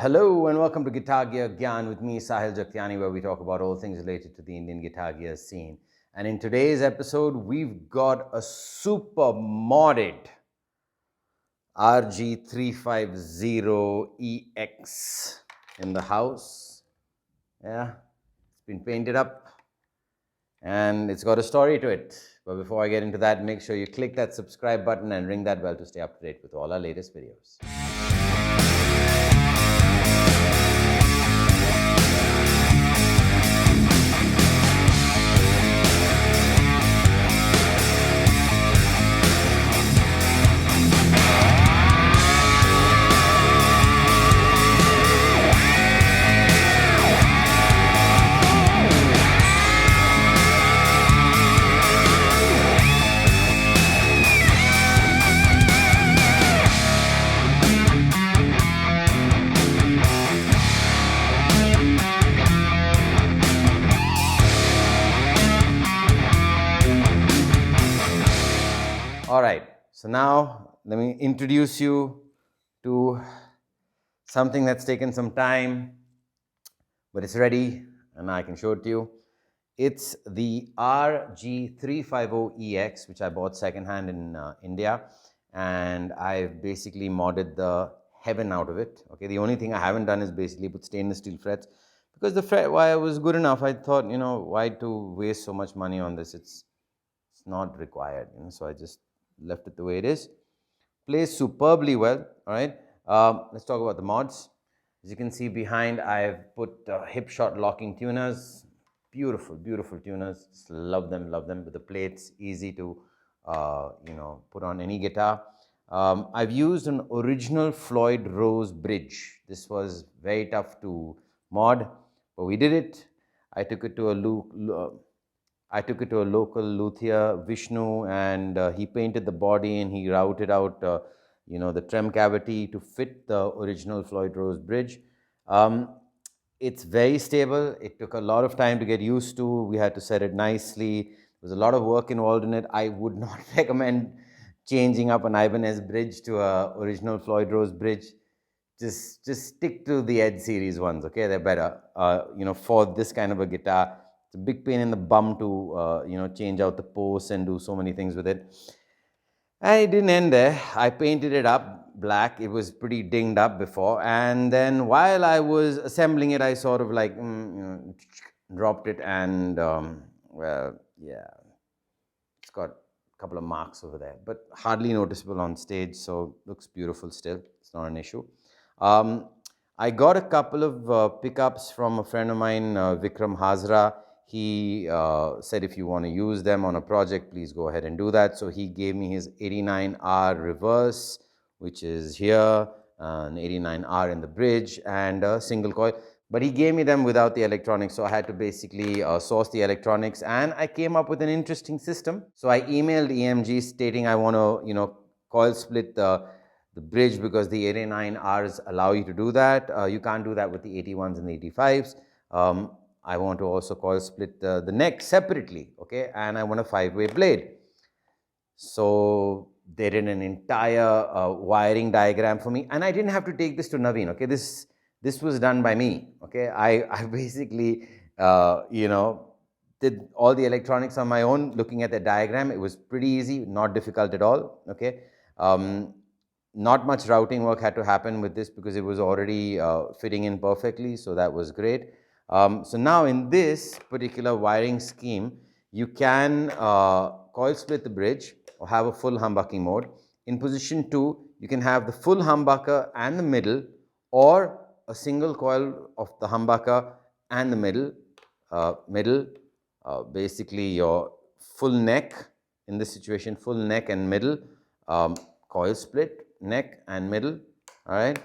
hello and welcome to Gear Gyan with me, Sahil Jagtiani, where we talk about all things related to the Indian guitar gear scene. And in today's episode, we've got a super modded RG350EX in the house. Yeah, it's been painted up and it's got a story to it. But before I get into that, make sure you click that subscribe button and ring that bell to stay up to date with all our latest videos. All right, so now let me introduce you to something that's taken some time, but it's ready and I can show it to you. It's the RG350EX, which I bought secondhand in India, and I've basically modded the heaven out of it. Okay, the only thing I haven't done is basically put stainless steel frets, because the fret wire was good enough. I thought, why to waste so much money on this? It's not required, so I just left it the way it is. Plays superbly well. All right, let's talk about the mods. As you can see behind, I've put Hipshot locking tuners. Beautiful, beautiful tuners. Just love them, love them. With the plates, easy to put on any guitar. I've used an original Floyd Rose bridge. This was very tough to mod, but we did it. I took it to a local luthier, Vishnu, and he painted the body and he routed out, the trem cavity to fit the original Floyd Rose bridge. It's very stable. It took a lot of time to get used to. We had to set it nicely. There was a lot of work involved in it. I would not recommend changing up an Ibanez bridge to a original Floyd Rose bridge. Just stick to the Edge series ones, okay? They're better. For this kind of a guitar, it's a big pain in the bum to change out the posts and do so many things with it. And it didn't end there. I painted it up black. It was pretty dinged up before, and then while I was assembling it, I sort of like dropped it, and it's got a couple of marks over there, but hardly noticeable on stage, so looks beautiful still. It's not an issue. I got a couple of pickups from a friend of mine, Vikram Hazra. He said if you want to use them on a project, please go ahead and do that. So he gave me his 89R reverse, which is here, an 89R in the bridge, and a single coil. But he gave me them without the electronics, so I had to basically source the electronics, and I came up with an interesting system. So I emailed EMG stating I want to, coil split the bridge, because the 89Rs allow you to do that. You can't do that with the 81s and the 85s. I want to also coil split the neck separately, okay? And I want a 5-way blade. So they did an entire wiring diagram for me, and I didn't have to take this to Naveen, okay? This was done by me, okay? I basically, did all the electronics on my own, looking at the diagram. It was pretty easy, not difficult at all, okay? Not much routing work had to happen with this because it was already fitting in perfectly, so that was great. So now in this particular wiring scheme, you can coil split the bridge or have a full humbucking mode. In position 2, you can have the full humbucker and the middle, or a single coil of the humbucker and the middle. Basically your full neck, in this situation, full neck and middle, coil split, neck and middle, all right?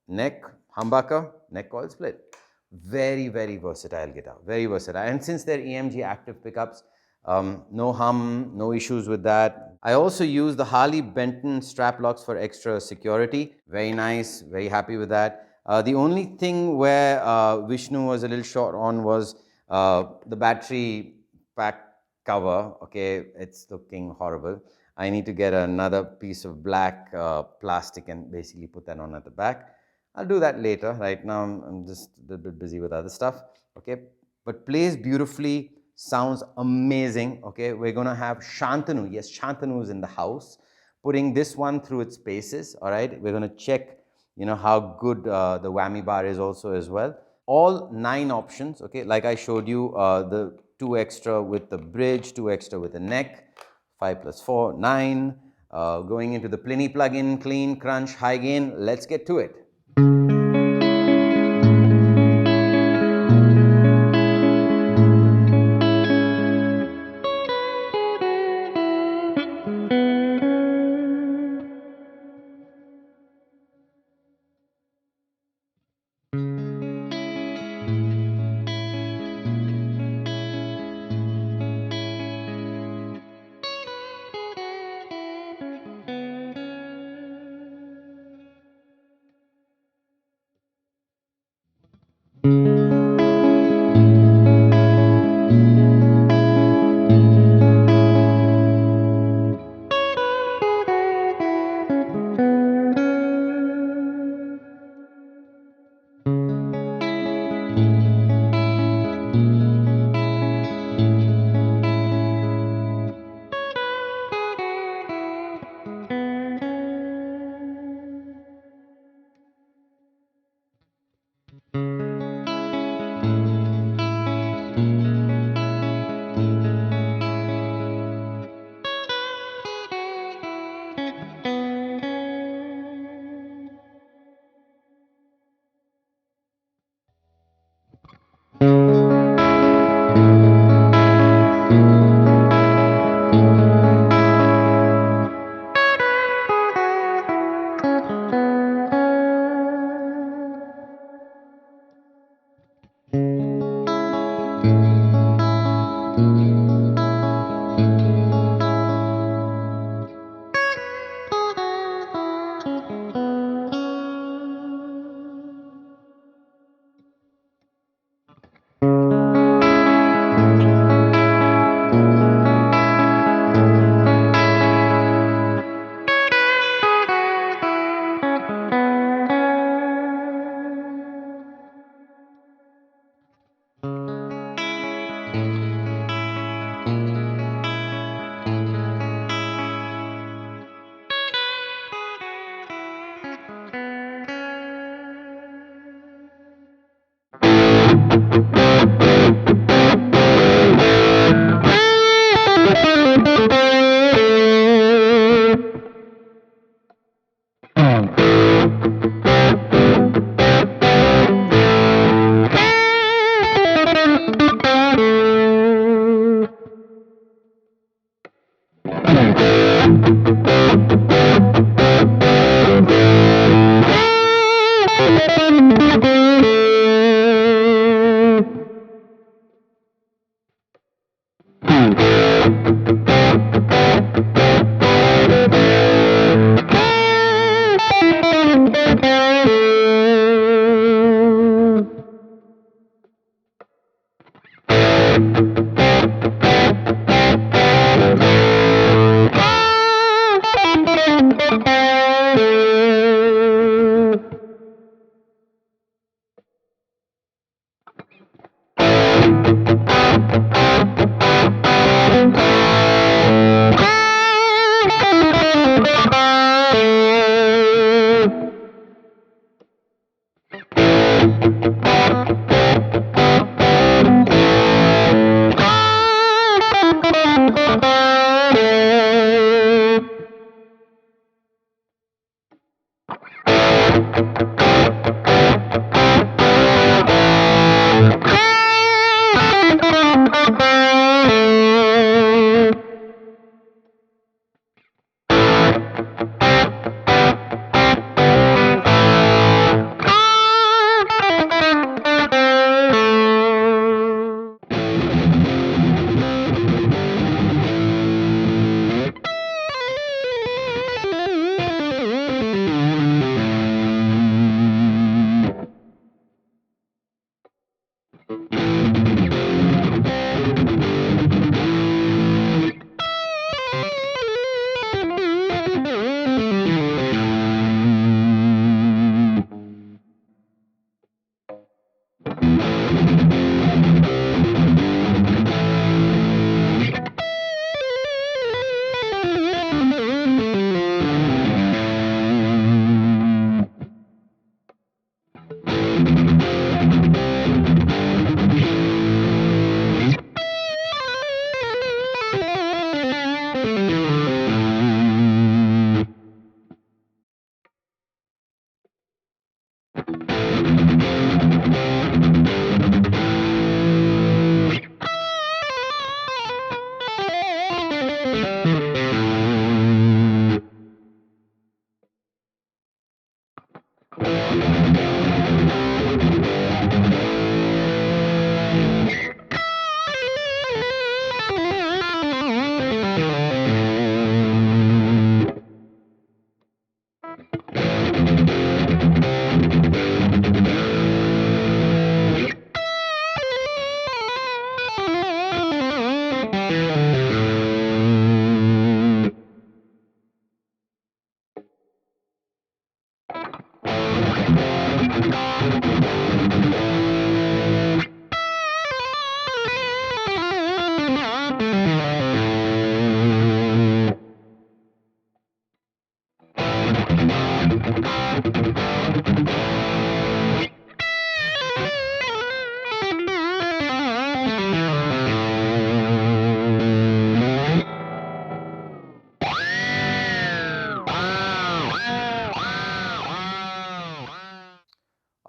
Neck, humbucker, neck coil split. Very, very versatile guitar, very versatile. And since they're EMG active pickups, no hum, no issues with that. I also use the Harley Benton strap locks for extra security. Very nice, very happy with that. The only thing where Vishnu was a little short on was the battery pack cover. Okay, it's looking horrible. I need to get another piece of black plastic and basically put that on at the back. I'll do that later. Right now, I'm just a little bit busy with other stuff. Okay, but plays beautifully, sounds amazing. Okay, we're gonna have Shantanu. Yes, Shantanu is in the house, putting this one through its paces. All right, we're gonna check, how good the whammy bar is also as well. All 9 options. Okay, like I showed you, the 2 extra with the bridge, 2 extra with the neck, 5 plus 4, 9. Going into the Plini plugin, clean, crunch, high gain. Let's get to it.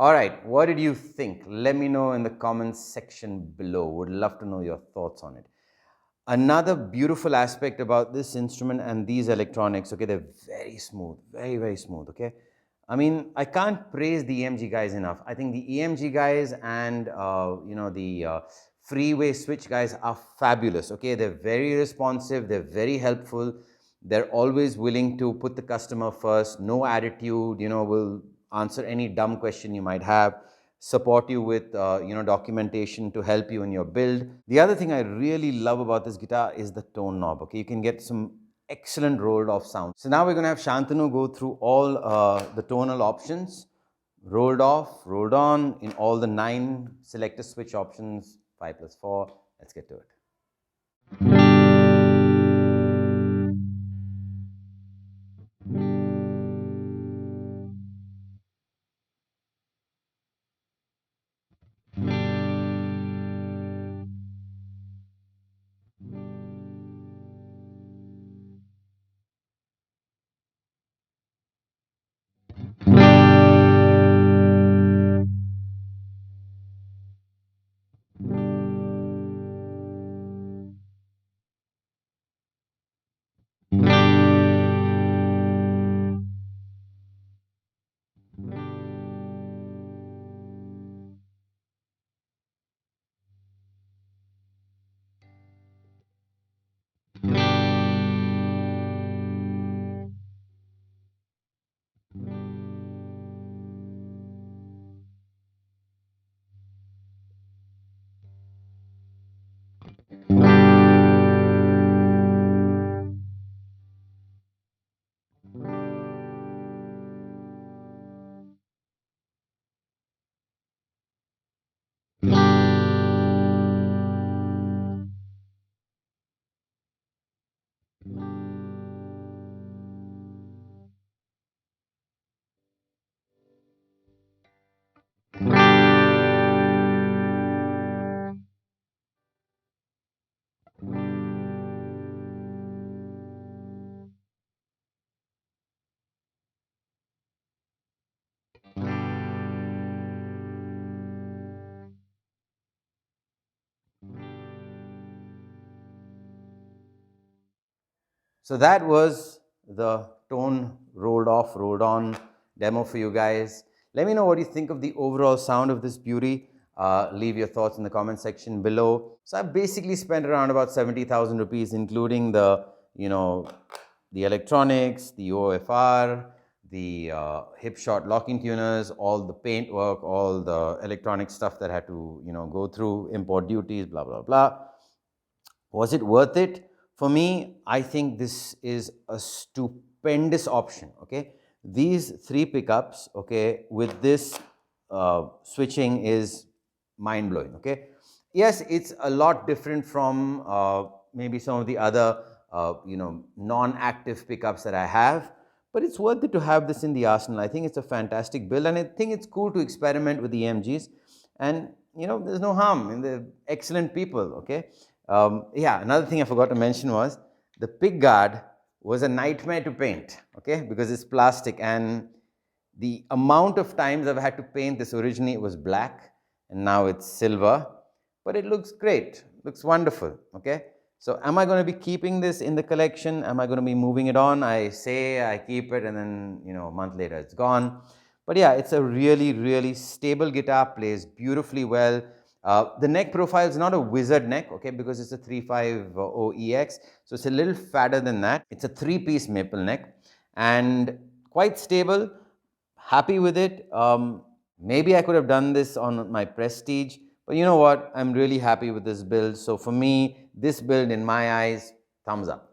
All right, what did you think? Let me know in the comments section below. Would love to know your thoughts on it. Another beautiful aspect about this instrument and these electronics, okay, they're very smooth, very, very smooth, okay? I mean, I can't praise the EMG guys enough. I think the EMG guys and, the freeway switch guys are fabulous, okay? They're very responsive, they're very helpful. They're always willing to put the customer first, no attitude, will answer any dumb question you might have, support you with documentation to help you in your build. The other thing I really love about this guitar is the tone knob. Okay, you can get some excellent rolled off sound. So now we're going to have Shantanu go through all the tonal options, rolled off, rolled on, in all the 9 selector switch options, 5+4. Let's get to it. So that was the tone rolled off, rolled on demo for you guys. Let me know what you think of the overall sound of this beauty. Leave your thoughts in the comment section below. So I basically spent around about 70,000 rupees, including the, the electronics, the OFR, the Hipshot locking tuners, all the paint work, all the electronic stuff that had to, go through import duties, blah, blah, blah. Was it worth it? For me, I think this is a stupendous option, okay? These 3 pickups, okay, with this switching is mind-blowing, okay? Yes, it's a lot different from maybe some of the other, non-active pickups that I have, but it's worth it to have this in the arsenal. I think it's a fantastic build, and I think it's cool to experiment with the EMGs, and, there's no harm, and they're excellent people, okay? Yeah, another thing I forgot to mention was The pick guard was a nightmare to paint, okay, because it's plastic, and the amount of times I've had to paint this, originally it was black and now it's silver, but it looks great, looks wonderful, okay. So am I going to be keeping this in the collection? Am I going to be moving it on? I say I keep it and then, you know, a month later it's gone. But yeah, it's a really, really stable guitar, plays beautifully well. The neck profile is not a wizard neck, okay, because it's a 350 EX, so it's a little fatter than that. It's a 3-piece maple neck and quite stable. Happy with it. Maybe I could have done this on my Prestige, but you know what? I'm really happy with this build. So for me, this build, in my eyes, thumbs up.